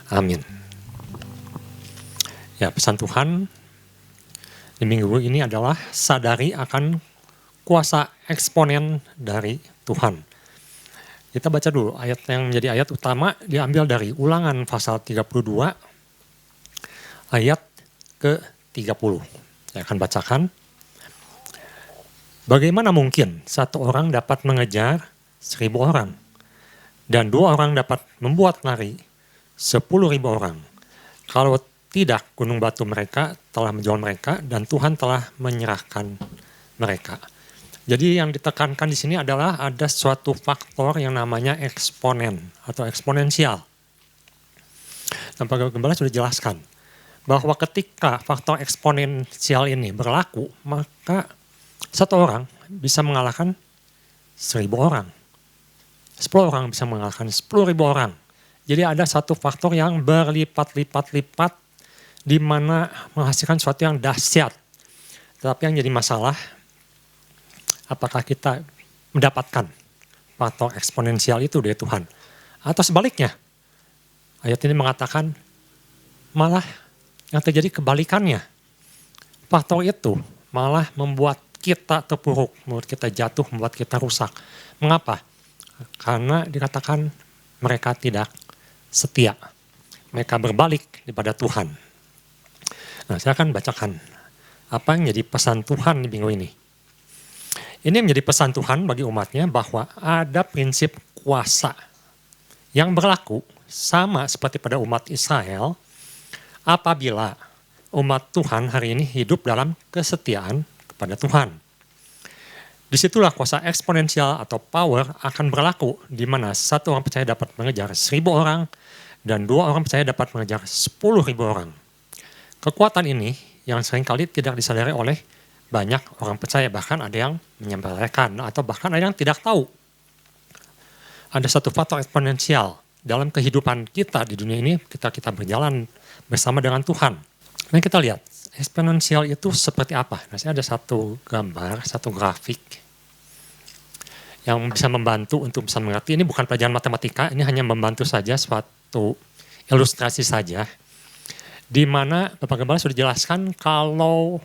Amin. Ya, pesan Tuhan di minggu ini adalah sadari akan kuasa eksponen dari Tuhan. Kita baca dulu ayat yang menjadi ayat utama diambil dari Ulangan pasal 32 ayat ke-30. Saya akan bacakan. Bagaimana mungkin satu orang dapat mengejar 1.000 orang dan 2 orang dapat membuat lari 10.000 orang. Kalau tidak, gunung batu mereka telah menjual mereka dan Tuhan telah menyerahkan mereka. Jadi yang ditekankan di sini adalah ada suatu faktor yang namanya eksponen atau eksponensial. Dan Pak Gembala sudah jelaskan bahwa ketika faktor eksponensial ini berlaku, maka satu orang bisa mengalahkan 1.000 orang. 10 orang bisa mengalahkan 10.000 orang. Jadi ada satu faktor yang berlipat-lipat-lipat di mana menghasilkan sesuatu yang dahsyat. Tetapi yang jadi masalah, apakah kita mendapatkan faktor eksponensial itu dari Tuhan? Atau sebaliknya, ayat ini mengatakan malah yang terjadi kebalikannya. Faktor itu malah membuat kita terpuruk, membuat kita jatuh, membuat kita rusak. Mengapa? Karena dikatakan mereka tidak setia. Mereka berbalik daripada Tuhan. Nah, saya akan bacakan apa yang jadi pesan Tuhan di minggu ini. Ini menjadi pesan Tuhan bagi umatnya bahwa ada prinsip kuasa yang berlaku sama seperti pada umat Israel apabila umat Tuhan hari ini hidup dalam kesetiaan kepada Tuhan. Disitulah kuasa eksponensial atau power akan berlaku di mana satu orang percaya dapat mengejar 1.000 orang dan 2 orang percaya dapat mengejar 10.000 orang. Kekuatan ini yang seringkali tidak disadari oleh banyak orang percaya, bahkan ada yang menyepelekan atau bahkan ada yang tidak tahu. Ada satu faktor eksponensial dalam kehidupan kita di dunia ini kita berjalan bersama dengan Tuhan. Nah, kita lihat eksponensial itu seperti apa. Nah, saya ada satu gambar, satu grafik yang bisa membantu untuk bisa mengerti. Ini bukan pelajaran matematika, ini hanya membantu saja suatu ilustrasi saja. Di mana Bapak Gembala sudah jelaskan kalau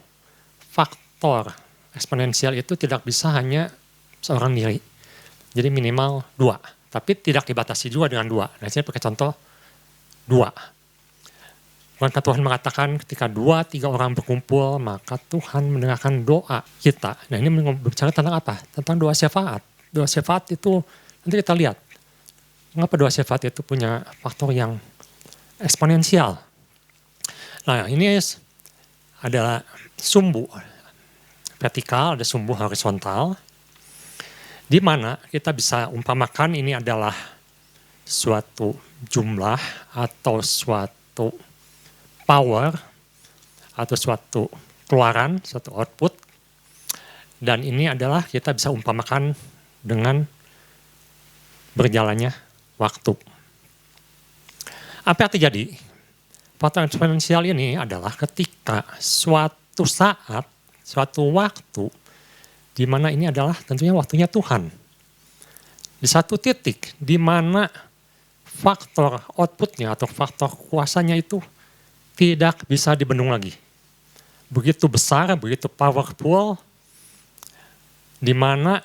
faktor eksponensial itu tidak bisa hanya seorang diri. Jadi minimal 2, tapi tidak dibatasi juga dengan 2. Nah, saya pakai contoh 2. Maka Tuhan mengatakan ketika 2-3 orang berkumpul, maka Tuhan mendengarkan doa kita. Nah, ini berbicara tentang apa? Tentang doa syafaat. Doa syafaat itu, nanti kita lihat. Mengapa doa syafaat itu punya faktor yang eksponensial? Nah, ini adalah sumbu vertikal, ada sumbu horizontal, di mana kita bisa umpamakan ini adalah suatu jumlah atau suatu power atau suatu keluaran, suatu output, dan ini adalah kita bisa umpamakan dengan berjalannya waktu. Apa yang terjadi? Faktor eksponensial ini adalah ketika suatu saat, suatu waktu, di mana ini adalah tentunya waktunya Tuhan. Di satu titik di mana faktor outputnya atau faktor kuasanya itu tidak bisa dibendung lagi. Begitu besar, begitu powerful, di mana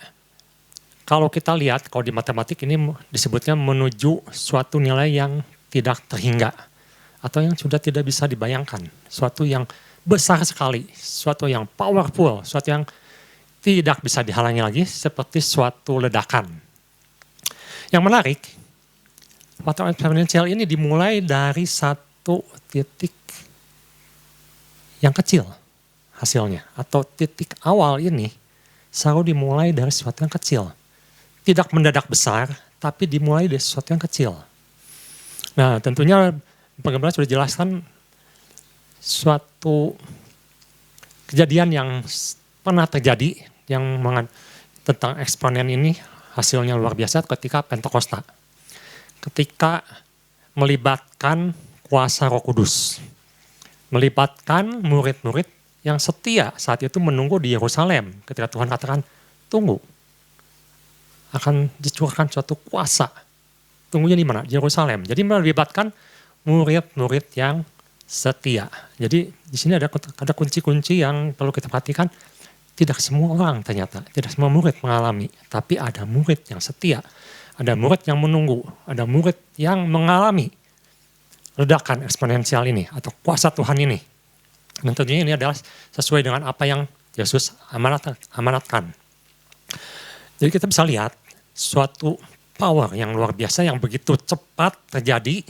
kalau kita lihat, kalau di matematik ini disebutnya menuju suatu nilai yang tidak terhingga. Atau yang sudah tidak bisa dibayangkan. Suatu yang besar sekali, suatu yang powerful, suatu yang tidak bisa dihalangi lagi seperti suatu ledakan. Yang menarik, faktor eksponensial ini dimulai dari satu titik yang kecil hasilnya. Atau titik awal ini selalu dimulai dari sesuatu yang kecil. Tidak mendadak besar, tapi dimulai dari sesuatu yang kecil. Nah, tentunya Pak Gembala sudah jelaskan suatu kejadian yang pernah terjadi yang tentang eksponen ini hasilnya luar biasa ketika Pentakosta. Ketika melibatkan kuasa Roh Kudus. Melibatkan murid-murid yang setia saat itu menunggu di Yerusalem. Ketika Tuhan katakan, tunggu. Akan dicurahkan suatu kuasa. Tunggunya di mana? Di Yerusalem. Jadi melibatkan murid-murid yang setia. Jadi di sini ada kunci-kunci yang perlu kita perhatikan. Tidak semua orang ternyata, tidak semua murid mengalami, tapi ada murid yang setia, ada murid yang menunggu, ada murid yang mengalami ledakan eksponensial ini atau kuasa Tuhan ini. Dan tentunya ini adalah sesuai dengan apa yang Yesus amanatkan. Jadi kita bisa lihat suatu power yang luar biasa yang begitu cepat terjadi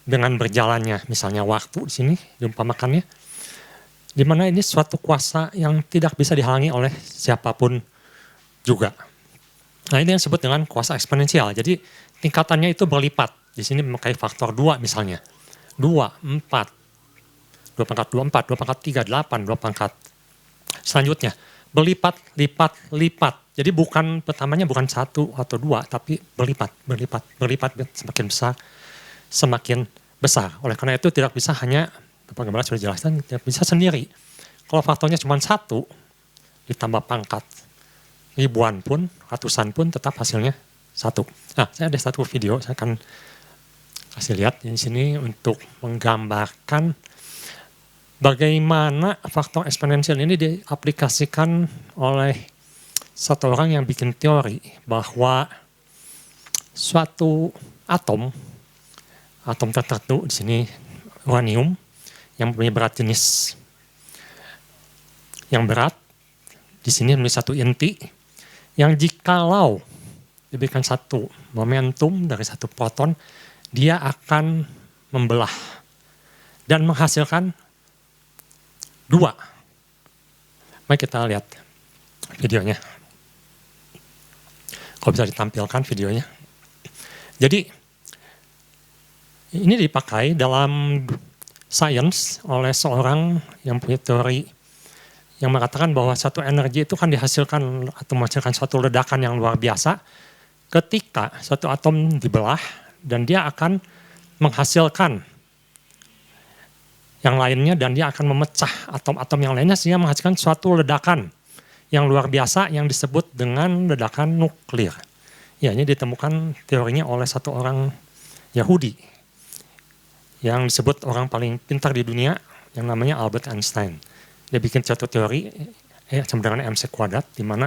dengan berjalannya misalnya waktu di sini diumpamakannya. Di mana ini suatu kuasa yang tidak bisa dihalangi oleh siapapun juga. Nah ini yang disebut dengan kuasa eksponensial. Jadi tingkatannya itu berlipat. Di sini memakai faktor 2 misalnya. 2, 4, 2 pangkat 2, 4, 2 pangkat 3, 8, 2 pangkat. Selanjutnya berlipat, lipat, lipat. Jadi bukan pertamanya bukan 1 atau 2, tapi berlipat, semakin besar, semakin besar. Oleh karena itu tidak bisa hanya Bapak Gembala sudah jelaskan, bisa sendiri. Kalau faktornya cuma 1, ditambah pangkat ribuan pun, ratusan pun tetap hasilnya 1. Nah, saya ada satu video, saya akan kasih lihat di sini untuk menggambarkan bagaimana faktor eksponensial ini diaplikasikan oleh satu orang yang bikin teori bahwa suatu atom tertentu di sini uranium, yang mempunyai berat jenis yang berat, di sini memiliki satu inti, yang jikalau diberikan satu momentum dari satu proton, dia akan membelah dan menghasilkan 2. Mari kita lihat videonya. Kalau bisa ditampilkan videonya. Jadi, ini dipakai dalam sains oleh seorang yang punya teori yang mengatakan bahwa satu energi itu kan dihasilkan atau menghasilkan suatu ledakan yang luar biasa ketika satu atom dibelah dan dia akan menghasilkan yang lainnya dan dia akan memecah atom-atom yang lainnya sehingga menghasilkan suatu ledakan yang luar biasa yang disebut dengan ledakan nuklir. Ya, ini ditemukan teorinya oleh satu orang Yahudi yang disebut orang paling pintar di dunia, yang namanya Albert Einstein. Dia bikin suatu teori sama dengan MC kuadrat, di mana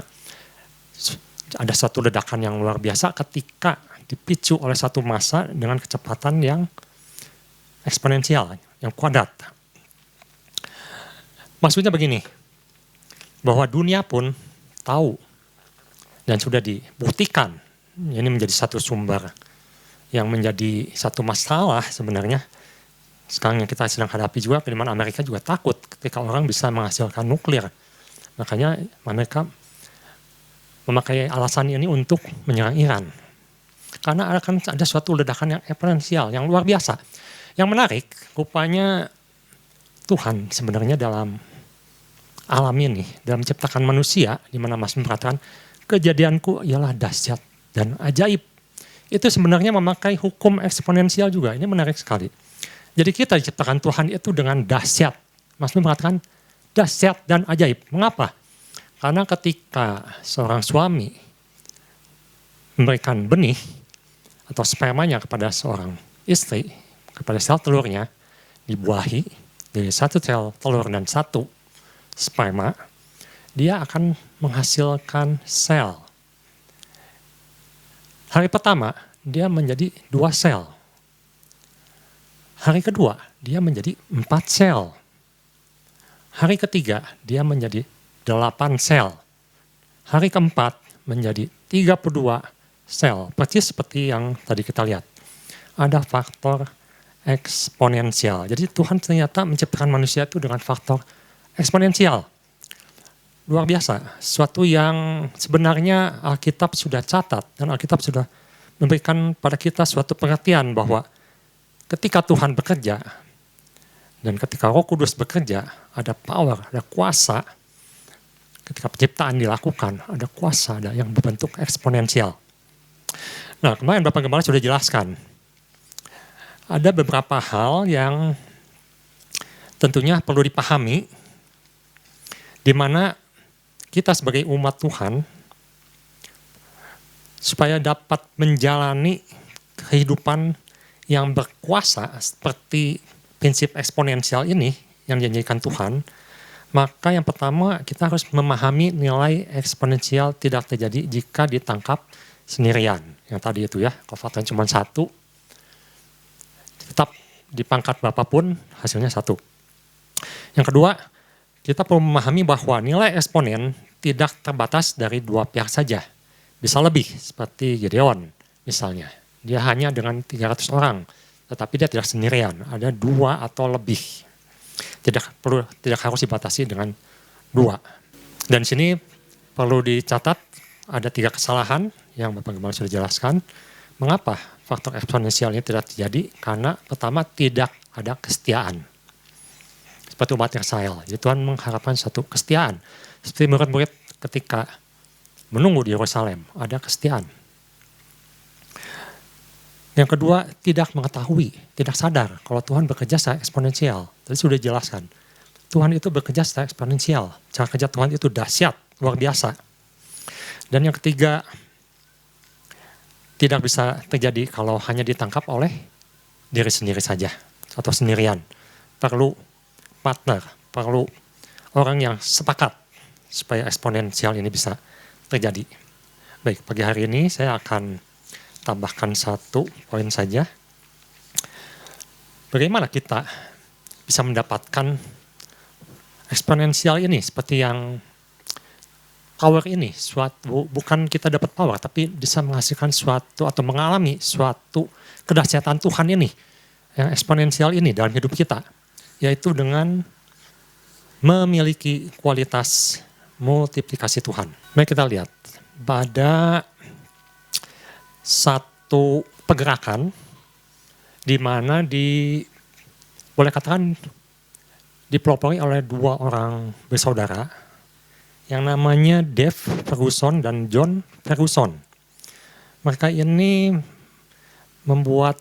ada satu ledakan yang luar biasa ketika dipicu oleh satu massa dengan kecepatan yang eksponensial, yang kuadrat. Maksudnya begini, bahwa dunia pun tahu dan sudah dibuktikan, ini menjadi satu sumber yang menjadi satu masalah sebenarnya. Sekarang yang kita sedang hadapi juga, di mana Amerika juga takut ketika orang bisa menghasilkan nuklir. Makanya Amerika memakai alasan ini untuk menyerang Iran. Karena akan ada suatu ledakan yang eksponensial, yang luar biasa. Yang menarik, rupanya Tuhan sebenarnya dalam alam ini, dalam menciptakan manusia, di mana Mas mengatakan, kejadianku ialah dahsyat dan ajaib. Itu sebenarnya memakai hukum eksponensial juga, ini menarik sekali. Jadi kita diciptakan Tuhan itu dengan dahsyat. Mas mengatakan dahsyat dan ajaib. Mengapa? Karena ketika seorang suami memberikan benih atau spermanya kepada seorang istri, kepada sel telurnya, dibuahi dari satu sel telur dan satu sperma, dia akan menghasilkan sel. Hari pertama, dia menjadi 2 sel. Hari kedua, dia menjadi 4 sel. Hari ketiga, dia menjadi 8 sel. Hari keempat, menjadi 32 sel. Persis seperti yang tadi kita lihat. Ada faktor eksponensial. Jadi Tuhan ternyata menciptakan manusia itu dengan faktor eksponensial. Luar biasa. Suatu yang sebenarnya Alkitab sudah catat. Dan Alkitab sudah memberikan pada kita suatu pengertian bahwa ketika Tuhan bekerja, dan ketika Roh Kudus bekerja, ada power, ada kuasa. Ketika penciptaan dilakukan, ada kuasa, ada yang berbentuk eksponensial. Nah, kemarin Bapak Gembala sudah jelaskan. Ada beberapa hal yang tentunya perlu dipahami, di mana kita sebagai umat Tuhan, supaya dapat menjalani kehidupan yang berkuasa seperti prinsip eksponensial ini yang dijanjikan Tuhan, maka yang pertama kita harus memahami nilai eksponensial tidak terjadi jika ditangkap sendirian. Yang tadi itu ya, kalau faktanya cuma 1, tetap di pangkat berapapun hasilnya 1. Yang kedua, kita perlu memahami bahwa nilai eksponen tidak terbatas dari 2 pihak saja. Bisa lebih, seperti Gideon misalnya. Dia hanya dengan 300 orang, tetapi dia tidak sendirian, ada 2 atau lebih. Tidak harus dibatasi dengan 2. Dan sini perlu dicatat ada 3 kesalahan yang Bapak Gembala sudah jelaskan. Mengapa faktor eksponensial ini tidak terjadi? Karena pertama tidak ada kesetiaan. Seperti umat Israel, jadi Tuhan mengharapkan satu kesetiaan. Seperti murid-murid ketika menunggu di Yerusalem, ada kesetiaan. Yang kedua, tidak mengetahui, tidak sadar kalau Tuhan bekerja secara eksponensial. Tadi sudah dijelaskan, Tuhan itu bekerja secara eksponensial. Cara kerja Tuhan itu dahsyat, luar biasa. Dan yang ketiga, tidak bisa terjadi kalau hanya ditangkap oleh diri sendiri saja atau sendirian. Perlu partner, perlu orang yang sepakat supaya eksponensial ini bisa terjadi. Baik, pagi hari ini saya akan tambahkan 1 poin saja. Bagaimana kita bisa mendapatkan eksponensial ini seperti yang power ini, bukan kita dapat power, tapi bisa menghasilkan suatu atau mengalami suatu kedahsyatan Tuhan ini, yang eksponensial ini dalam hidup kita, yaitu dengan memiliki kualitas multiplikasi Tuhan. Mari kita lihat, pada satu pergerakan di mana boleh katakan dipelopori oleh 2 orang bersaudara yang namanya Dave Ferguson dan John Ferguson. Mereka ini membuat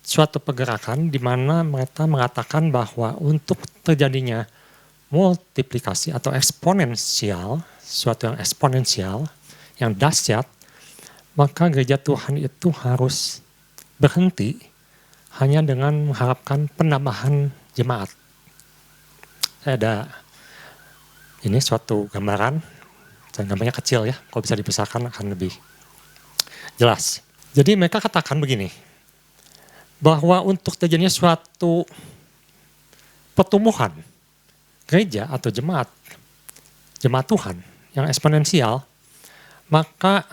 suatu pergerakan di mana mereka mengatakan bahwa untuk terjadinya multiplikasi atau eksponensial, suatu yang eksponensial, yang dahsyat, maka gereja Tuhan itu harus berhenti hanya dengan mengharapkan penambahan jemaat. Ada ini suatu gambaran, dan gambarnya kecil ya, kalau bisa dibesarkan akan lebih jelas. Jadi mereka katakan begini, bahwa untuk terjadinya suatu pertumbuhan gereja atau jemaat Tuhan yang eksponensial, maka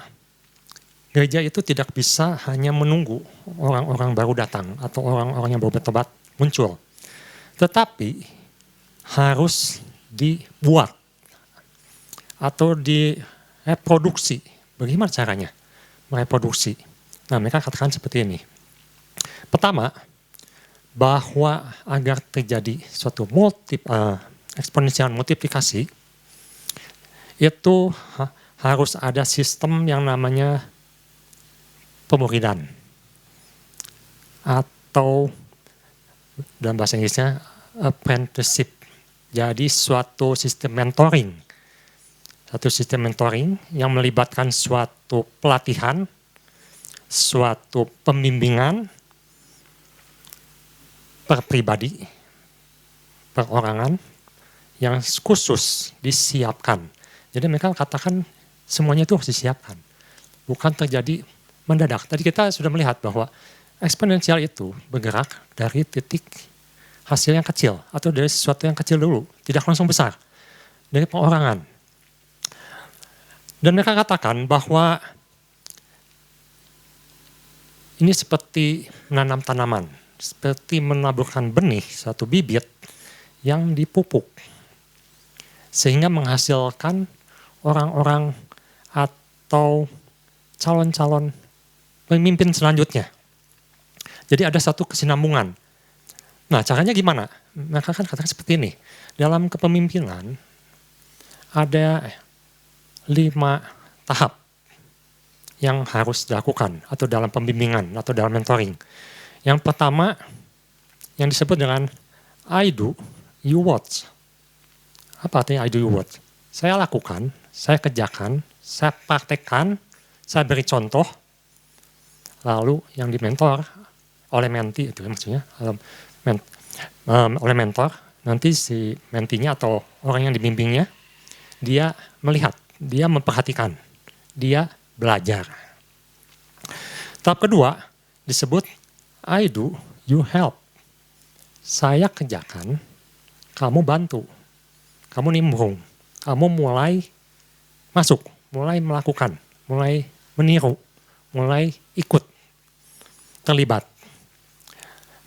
gereja itu tidak bisa hanya menunggu orang-orang baru datang atau orang-orang yang baru bertobat muncul. Tetapi harus dibuat atau direproduksi. Bagaimana caranya mereproduksi? Nah, mereka katakan seperti ini. Pertama, bahwa agar terjadi suatu eksponensial multiplikasi, itu harus ada sistem yang namanya pemuridan, atau dalam bahasa Inggrisnya apprenticeship. Jadi suatu sistem mentoring. Satu sistem mentoring yang melibatkan suatu pelatihan, suatu pembimbingan per pribadi, perorangan yang khusus disiapkan. Jadi mereka katakan semuanya itu harus disiapkan. Bukan terjadi mendadak. Tadi kita sudah melihat bahwa eksponensial itu bergerak dari titik hasil yang kecil atau dari sesuatu yang kecil dulu, tidak langsung besar, dari perorangan. Dan mereka katakan bahwa ini seperti menanam tanaman, seperti menaburkan benih, satu bibit yang dipupuk, sehingga menghasilkan orang-orang atau calon-calon pemimpin selanjutnya. Jadi ada satu kesinambungan. Nah, caranya gimana? Mereka kan katakan seperti ini. Dalam kepemimpinan ada 5 tahap yang harus dilakukan atau dalam pembimbingan atau dalam mentoring. Yang pertama yang disebut dengan I do, you watch. Apa artinya I do, you watch? Saya lakukan, saya kerjakan, saya praktekkan, saya beri contoh, lalu yang dimentor oleh menti itu ya maksudnya, oleh mentor, nanti si mentinya atau orang yang dibimbingnya, dia melihat, dia memperhatikan, dia belajar. Tahap kedua disebut I do, you help. Saya kerjakan, kamu bantu, kamu nimbrung, kamu mulai masuk, mulai melakukan, mulai meniru, mulai ikut, terlibat.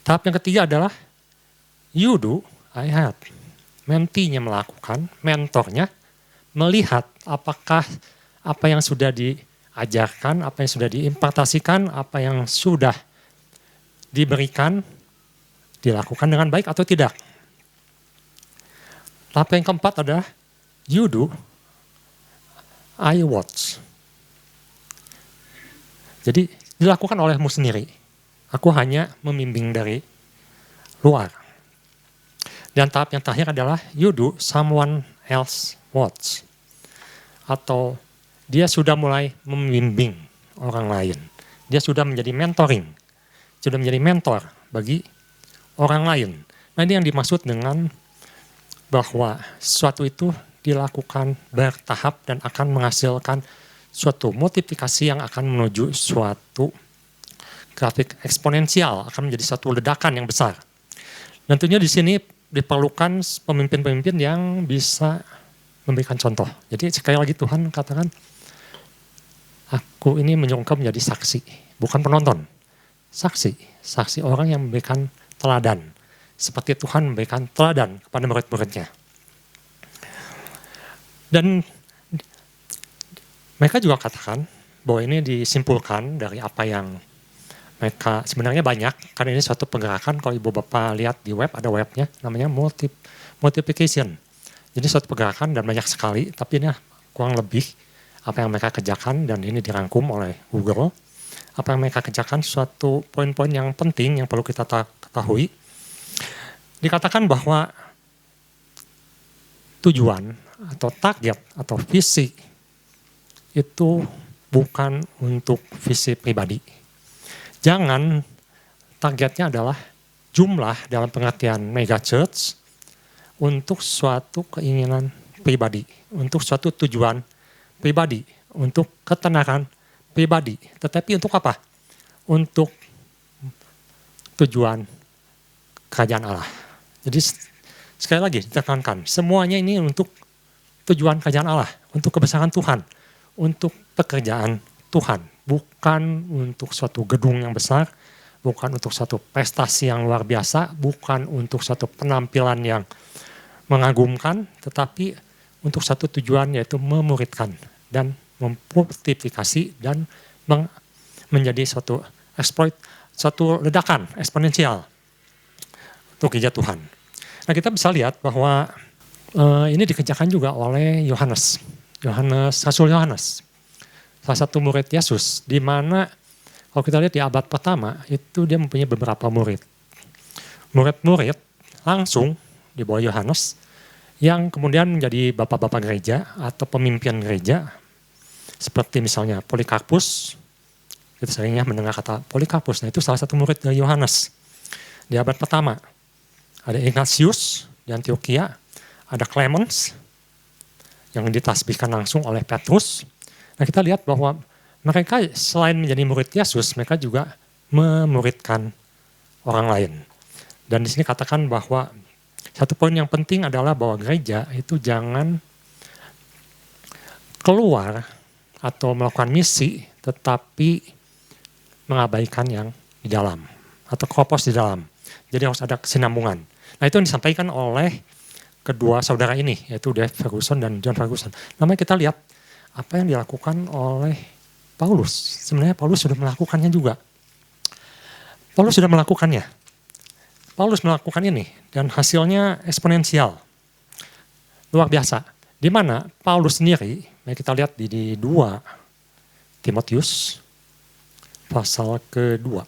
Tahap yang ketiga adalah you do, I help. Mentinya melakukan, mentornya melihat apakah apa yang sudah diajarkan, apa yang sudah diimpartasikan, apa yang sudah diberikan, dilakukan dengan baik atau tidak. Tahap yang keempat adalah you do, I watch. Jadi dilakukan olehmu sendiri. Aku hanya membimbing dari luar. Dan tahap yang terakhir adalah you do, someone else watch. Atau dia sudah mulai membimbing orang lain. Dia sudah menjadi mentoring. Sudah menjadi mentor bagi orang lain. Nah ini yang dimaksud dengan bahwa sesuatu itu dilakukan bertahap dan akan menghasilkan suatu multiplikasi yang akan menuju suatu grafik eksponensial, akan menjadi satu ledakan yang besar. Dan tentunya di sini diperlukan pemimpin-pemimpin yang bisa memberikan contoh. Jadi sekali lagi Tuhan katakan, aku ini menyuruh engkau menjadi saksi, bukan penonton. Saksi orang yang memberikan teladan. Seperti Tuhan memberikan teladan kepada murid-muridnya. Dan mereka juga katakan bahwa ini disimpulkan dari apa yang mereka sebenarnya banyak, karena ini suatu pergerakan. Kalau ibu bapak lihat di web, ada webnya, namanya multiplication. Jadi suatu pergerakan dan banyak sekali, tapi ini kurang lebih apa yang mereka kerjakan, dan ini dirangkum oleh Google. Apa yang mereka kerjakan, suatu poin-poin yang penting yang perlu kita ketahui. Dikatakan bahwa tujuan atau target atau visi itu bukan untuk visi pribadi. Jangan targetnya adalah jumlah dalam pengertian mega church untuk suatu keinginan pribadi, untuk suatu tujuan pribadi, untuk ketenaran pribadi. Tetapi untuk apa? Untuk tujuan kerajaan Allah. Jadi sekali lagi ditekankan, semuanya ini untuk tujuan kerajaan Allah, untuk kebesaran Tuhan, untuk pekerjaan Tuhan, bukan untuk suatu gedung yang besar, bukan untuk suatu prestasi yang luar biasa, bukan untuk suatu penampilan yang mengagumkan, tetapi untuk satu tujuan, yaitu memuridkan dan memultiplikasi dan menjadi suatu exploit, suatu ledakan eksponensial untuk gereja Tuhan. Nah kita bisa lihat bahwa ini dikerjakan juga oleh Rasul Yohanes, salah satu murid Yesus, di mana kalau kita lihat di abad pertama itu dia mempunyai beberapa murid. Murid-murid langsung di bawah Yohanes yang kemudian menjadi bapak-bapak gereja atau pemimpin gereja, seperti misalnya Polikarpus. Kita seringnya mendengar kata Polikarpus. Nah itu salah satu murid dari Yohanes di abad pertama. Ada Ignatius di Antioquia, ada Clemens yang ditasbihkan langsung oleh Petrus. Nah kita lihat bahwa mereka selain menjadi murid Yesus, mereka juga memuridkan orang lain. Dan di sini katakan bahwa satu poin yang penting adalah bahwa gereja itu jangan keluar atau melakukan misi, tetapi mengabaikan yang di dalam atau kropos di dalam. Jadi harus ada kesinambungan. Nah itu yang disampaikan oleh kedua saudara ini, yaitu Dave Ferguson dan John Ferguson. Namanya kita lihat apa yang dilakukan oleh Paulus. Sebenarnya Paulus sudah melakukannya juga. Paulus sudah melakukannya. Paulus melakukan ini dan hasilnya eksponensial. Luar biasa. Di mana Paulus sendiri, kita lihat di 2 Timotius pasal kedua.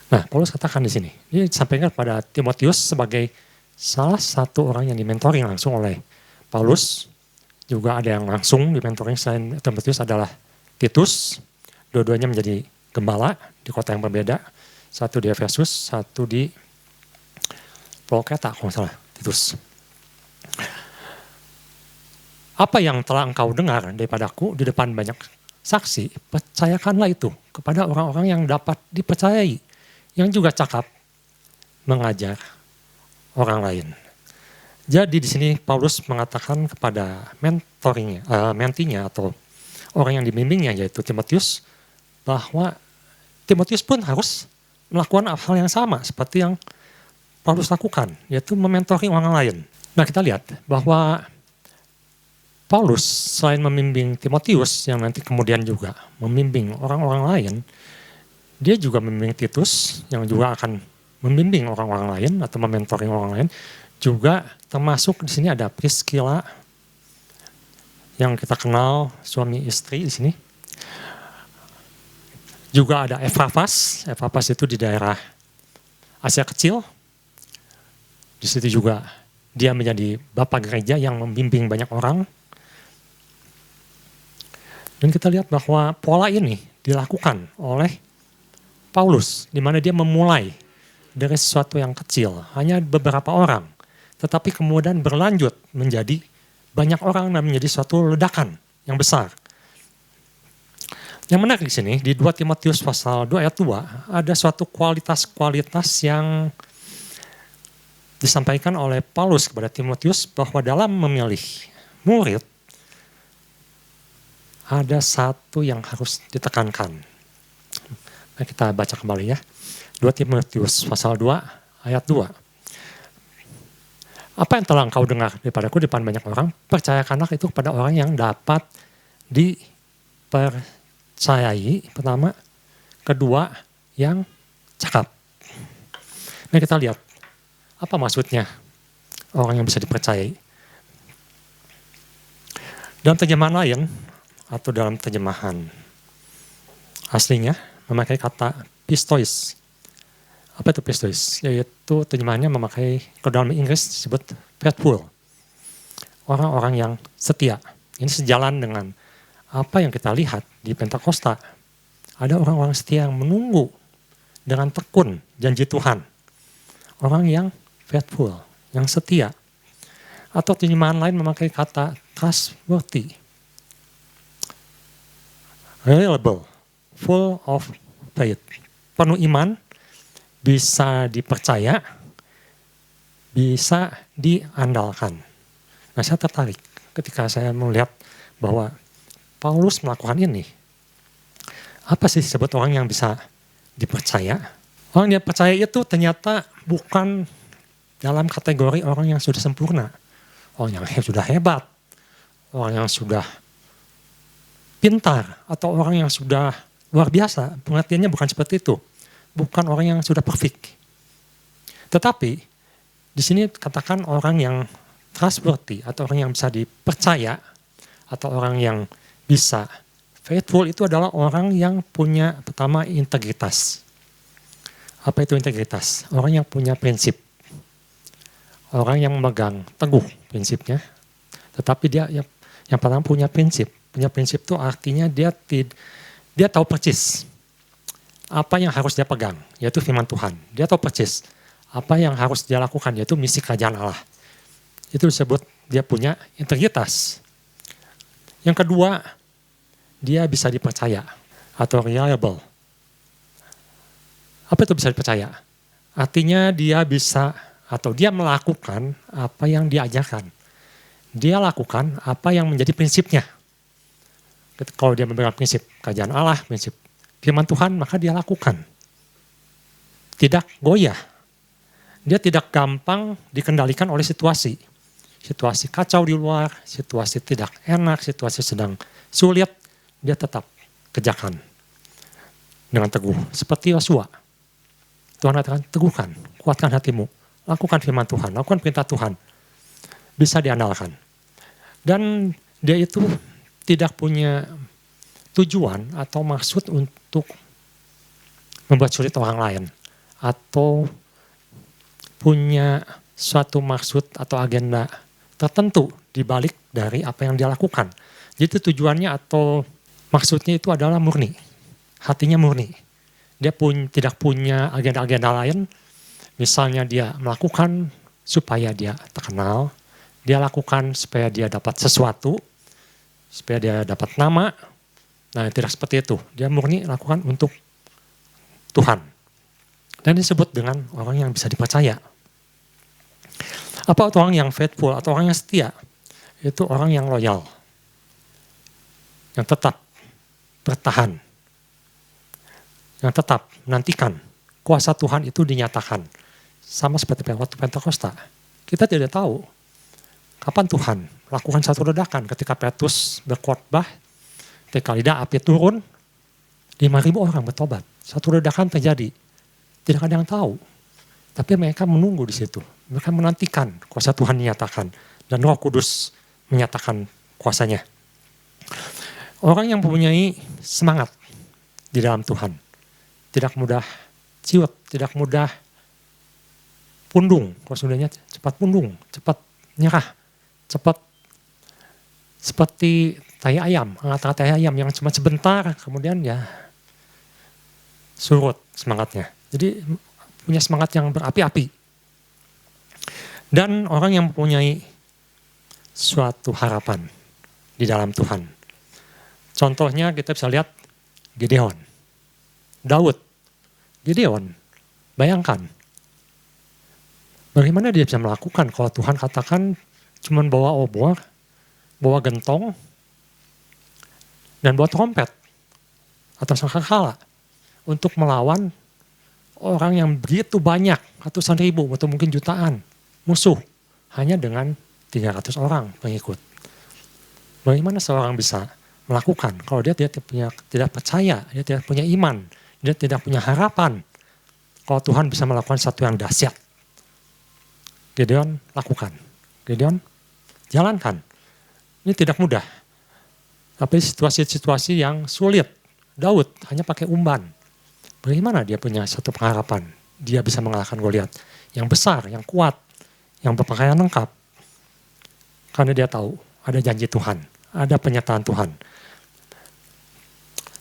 Nah, Paulus katakan di sini, dia disampaikan kepada Timotius sebagai salah satu orang yang dimentoring langsung oleh Paulus, juga ada yang langsung di mentoring selain Timotius adalah Titus. Dua-duanya menjadi gembala di kota yang berbeda. Satu di Efesus, satu di Polketa kalau nggak salah, Titus. Apa yang telah engkau dengar daripadaku di depan banyak saksi, percayakanlah itu kepada orang-orang yang dapat dipercayai, yang juga cakap mengajar orang lain. Jadi di sini Paulus mengatakan kepada mentinya atau orang yang dibimbingnya yaitu Timotius, bahwa Timotius pun harus melakukan hal yang sama seperti yang Paulus lakukan, yaitu mementori orang lain. Nah, kita lihat bahwa Paulus selain membimbing Timotius yang nanti kemudian juga membimbing orang-orang lain, dia juga membimbing Titus yang juga akan membimbing orang-orang lain atau mementori orang lain. Juga termasuk di sini ada Priscilla yang kita kenal suami istri di sini. Juga ada Epaphras. Epaphras itu di daerah Asia Kecil. Di situ juga dia menjadi bapak gereja yang membimbing banyak orang. Dan kita lihat bahwa pola ini dilakukan oleh Paulus, di mana dia memulai dari sesuatu yang kecil, hanya beberapa orang. Tetapi kemudian berlanjut menjadi banyak orang dan menjadi suatu ledakan yang besar. Yang menarik di sini, di 2 Timotius pasal 2 ayat 2, ada suatu kualitas-kualitas yang disampaikan oleh Paulus kepada Timotius bahwa dalam memilih murid, ada satu yang harus ditekankan. Nah, kita baca kembali ya. 2 Timotius pasal 2 ayat 2. Apa yang telah engkau dengar daripadaku di depan banyak orang, percayakanlah itu kepada orang yang dapat dipercayai, pertama. Kedua, yang cakap. Nah, kita lihat, apa maksudnya orang yang bisa dipercayai? Dalam terjemahan lain, atau dalam terjemahan aslinya, memakai kata pistois. Apa itu pistois? Yaitu terjemahannya memakai, kalau dalam Inggris disebut faithful. Orang-orang yang setia. Ini sejalan dengan apa yang kita lihat di Pentakosta. Ada orang-orang setia yang menunggu dengan tekun janji Tuhan. Orang yang faithful, yang setia. Atau terjemahan lain memakai kata trustworthy. Reliable, full of faith. Penuh iman, bisa dipercaya, bisa diandalkan. Nah, saya tertarik ketika saya melihat bahwa Paulus melakukan ini. Apa sih disebut orang yang bisa dipercaya? Orang yang percaya itu ternyata bukan dalam kategori orang yang sudah sempurna. Orang yang sudah hebat, orang yang sudah pintar, atau orang yang sudah luar biasa. Pengertiannya bukan seperti itu. Bukan orang yang sudah perfect. Tetapi di sini katakan orang yang trustworthy atau orang yang bisa dipercaya atau orang yang bisa faithful itu adalah orang yang punya pertama integritas. Apa itu integritas? Orang yang punya prinsip. Orang yang memegang teguh prinsipnya. Tetapi dia yang pertama punya prinsip. Punya prinsip itu artinya dia tahu persis apa yang harus dia pegang, yaitu firman Tuhan. Dia tahu persis apa yang harus dia lakukan, yaitu misi kerajaan Allah. Itu disebut dia punya integritas. Yang kedua, dia bisa dipercaya atau reliable. Apa itu bisa dipercaya? Artinya dia bisa atau dia melakukan apa yang diajarkan. Dia lakukan apa yang menjadi prinsipnya. Kalau dia memegang prinsip kerajaan Allah, prinsip firman Tuhan, maka dia lakukan. Tidak goyah. Dia tidak gampang dikendalikan oleh situasi. Situasi kacau di luar, situasi tidak enak, situasi sedang sulit, dia tetap kerjakan dengan teguh. Seperti Yosua. Tuhan katakan, teguhkan, kuatkan hatimu, lakukan firman Tuhan, lakukan perintah Tuhan. Bisa diandalkan. Dan dia itu tidak punya tujuan atau maksud untuk membuat sulit orang lain. Atau punya suatu maksud atau agenda tertentu di balik dari apa yang dia lakukan. Jadi tujuannya atau maksudnya itu adalah murni. Hatinya murni. Dia tidak punya agenda-agenda lain. Misalnya dia melakukan supaya dia terkenal. Dia lakukan supaya dia dapat sesuatu. Supaya dia dapat nama. Nah, tidak seperti itu. Dia murni lakukan untuk Tuhan. Dan disebut dengan orang yang bisa dipercaya. Apa orang yang faithful atau orang yang setia? Itu orang yang loyal. Yang tetap bertahan. Yang tetap menantikan kuasa Tuhan itu dinyatakan. Sama seperti waktu Pentakosta. Kita tidak tahu kapan Tuhan lakukan satu ledakan ketika Petrus berkhotbah, ketika lidah api turun, 5.000 orang bertobat. Satu ledakan terjadi. Tidak ada yang tahu. Tapi mereka menunggu di situ. Mereka menantikan kuasa Tuhan dinyatakan. Dan Roh Kudus menyatakan kuasanya. Orang yang mempunyai semangat di dalam Tuhan. Tidak mudah ciut, tidak mudah pundung. Kalau sudahnya cepat pundung, cepat nyerah, cepat seperti tai ayam. Angkat tai ayam yang cuma sebentar, kemudian ya surut semangatnya. Jadi punya semangat yang berapi-api. Dan orang yang mempunyai suatu harapan di dalam Tuhan. Contohnya kita bisa lihat Gideon, Daud, Gideon. Bayangkan, bagaimana dia bisa melakukan kalau Tuhan katakan cuma bawa obor, bawa gentong, dan bawa trompet atau sangkakala untuk melawan orang yang begitu banyak, ratusan ribu atau mungkin jutaan musuh hanya dengan 300 orang pengikut. Bagaimana seorang bisa melakukan kalau dia tidak percaya, dia tidak punya iman, dia tidak punya harapan kalau Tuhan bisa melakukan sesuatu yang dahsyat. Gideon lakukan, Gideon jalankan. Ini tidak mudah, tapi situasi-situasi yang sulit. Daud hanya pakai umban. Bagaimana dia punya satu pengharapan? Dia bisa mengalahkan Goliat yang besar, yang kuat, yang berpakaian lengkap. Karena dia tahu ada janji Tuhan, ada penyataan Tuhan.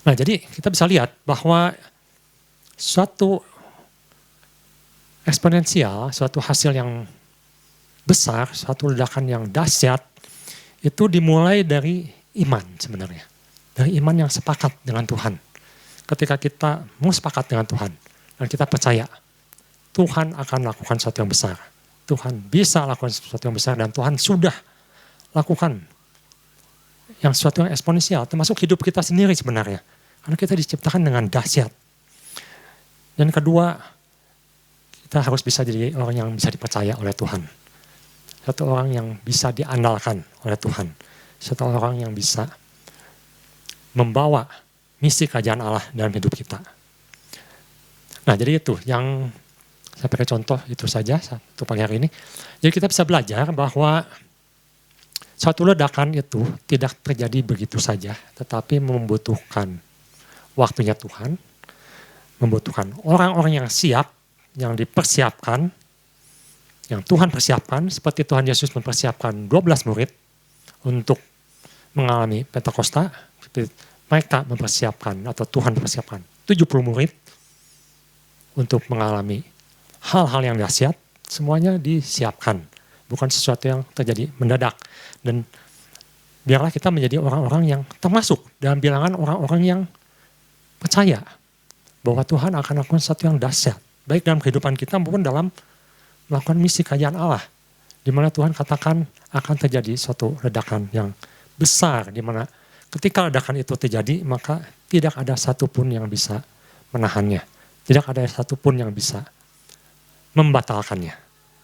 Nah, jadi kita bisa lihat bahwa suatu eksponensial, suatu hasil yang besar, suatu ledakan yang dahsyat, itu dimulai dari iman sebenarnya. Dari iman yang sepakat dengan Tuhan. Ketika kita mau sepakat dengan Tuhan, dan kita percaya, Tuhan akan lakukan sesuatu yang besar. Tuhan bisa lakukan sesuatu yang besar, dan Tuhan sudah lakukan yang sesuatu yang eksponensial, termasuk hidup kita sendiri sebenarnya. Karena kita diciptakan dengan dahsyat. Dan kedua, kita harus bisa jadi orang yang bisa dipercaya oleh Tuhan. Satu orang yang bisa diandalkan oleh Tuhan. Satu orang yang bisa membawa misi kerajaan Allah dalam hidup kita. Nah, jadi itu yang saya pakai contoh itu saja satu pagi hari ini. Jadi kita bisa belajar bahwa suatu ledakan itu tidak terjadi begitu saja, tetapi membutuhkan waktunya Tuhan, membutuhkan orang-orang yang siap, yang dipersiapkan, yang Tuhan persiapkan, seperti Tuhan Yesus mempersiapkan 12 murid untuk mengalami Pentakosta, mereka mempersiapkan atau Tuhan mempersiapkan 70 murid untuk mengalami hal-hal yang dahsyat, semuanya disiapkan. Bukan sesuatu yang terjadi mendadak. Dan biarlah kita menjadi orang-orang yang termasuk dalam bilangan orang-orang yang percaya bahwa Tuhan akan melakukan sesuatu yang dahsyat. Baik dalam kehidupan kita maupun dalam melakukan misi kerajaan Allah. Di mana Tuhan katakan akan terjadi suatu ledakan yang besar. Di mana ketika ledakan itu terjadi, maka tidak ada satupun yang bisa menahannya. Tidak ada satupun yang bisa membatalkannya.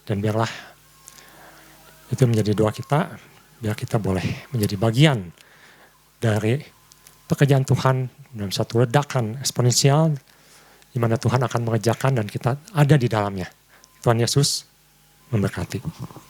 Dan biarlah itu menjadi doa kita, biar kita boleh menjadi bagian dari pekerjaan Tuhan dalam satu ledakan eksponensial, di mana Tuhan akan mengerjakan dan kita ada di dalamnya. Tuhan Yesus memberkati.